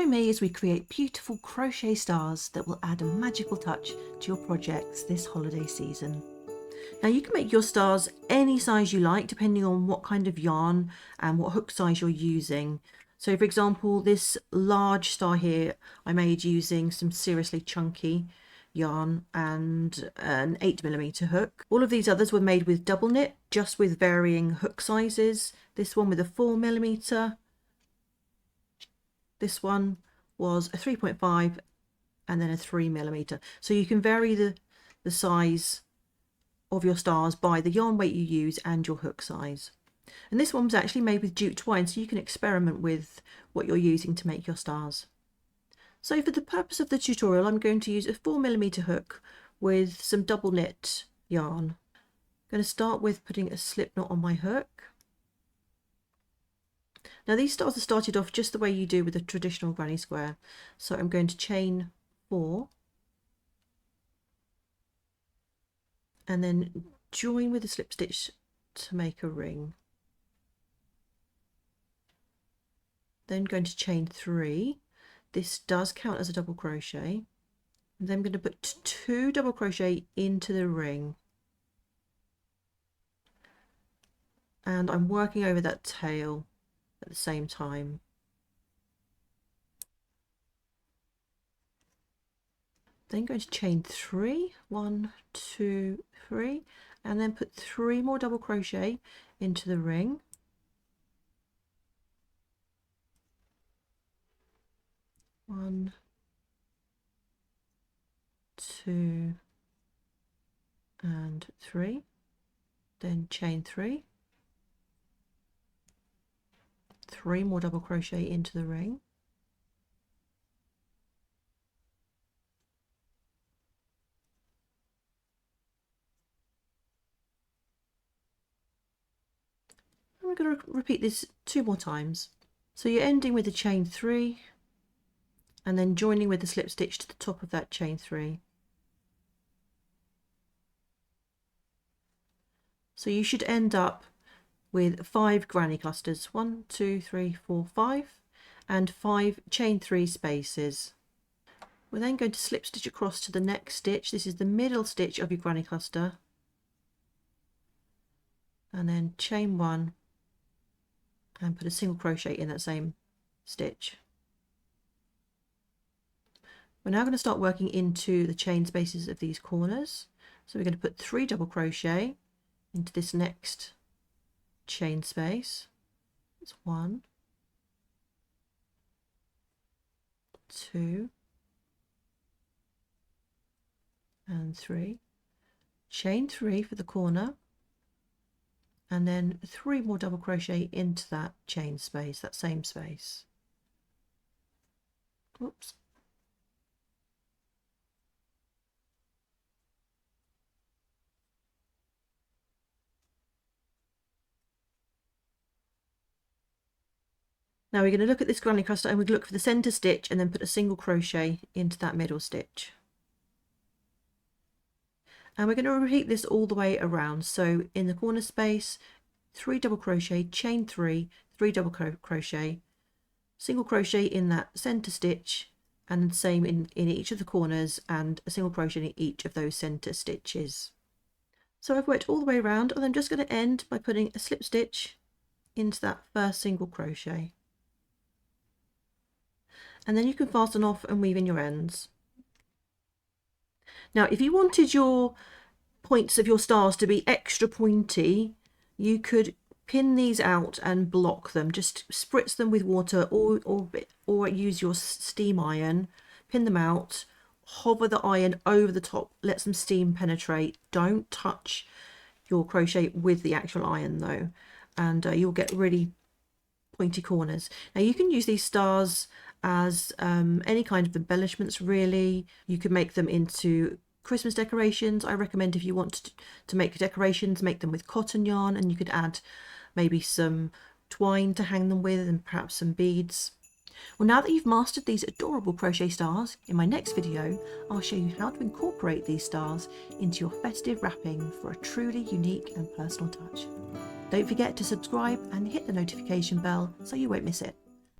Join me as we create beautiful crochet stars that will add a magical touch to your projects this holiday season. Now you can make your stars any size you like depending on what kind of yarn and what hook size you're using. So for example, this large star here I made using some seriously chunky yarn and an 8mm hook. All of these others were made with double knit, just with varying hook sizes. This one with a 4mm, this one was a 3.5 and then a 3mm. So you can vary the size of your stars by the yarn weight you use and your hook size. And this one was actually made with jute twine, so you can experiment with what you're using to make your stars. So for the purpose of the tutorial, I'm going to use a 4mm hook with some double knit yarn. I'm going to start with putting a slip knot on my hook. Now these stars are started off just the way you do with a traditional granny square. So I'm going to chain 4 and then join with a slip stitch to make a ring. Then I'm going to chain 3. This does count as a double crochet. And then I'm going to put 2 double crochet into the ring. And I'm working over that tail at the same time. Then going to chain 3, 1, 2, 3, and then put 3 more double crochet into the ring. One, 2, and 3. Then chain 3. 3 more double crochet into the ring. And we're going to repeat this 2 more times. So you're ending with a chain 3 and then joining with the slip stitch to the top of that chain 3. So you should end up with 5 granny clusters, 1, 2, 3, 4, 5, and 5 chain 3 spaces. We're then going to slip stitch across to the next stitch. This is the middle stitch of your granny cluster, and then chain 1 and put a single crochet in that same stitch. We're now going to start working into the chain spaces of these corners. So we're going to put 3 double crochet into this next chain space. It's 1, 2, and 3. Chain 3 for the corner, and then 3 more double crochet into that chain space, that same space. Oops. Now we're going to look at this granny cluster and we look for the center stitch and then put a single crochet into that middle stitch. And we're going to repeat this all the way around. So in the corner space, 3 double crochet, chain 3, 3 double crochet, single crochet in that center stitch, and the same in each of the corners, and a single crochet in each of those center stitches. So I've worked all the way around, and I'm just going to end by putting a slip stitch into that first single crochet. And then you can fasten off and weave in your ends. Now if you wanted your points of your stars to be extra pointy, you could pin these out and block them. Just spritz them with water or use your steam iron, pin them out, hover the iron over the top, let some steam penetrate. Don't touch your crochet with the actual iron though, and you'll get really pointy corners. Now you can use these stars as any kind of embellishments really. You can make them into Christmas decorations. I recommend if you want to make decorations, make them with cotton yarn, and you could add maybe some twine to hang them with and perhaps some beads. Well, now that you've mastered these adorable crochet stars, in my next video I'll show you how to incorporate these stars into your festive wrapping for a truly unique and personal touch. Don't forget to subscribe and hit the notification bell so you won't miss it.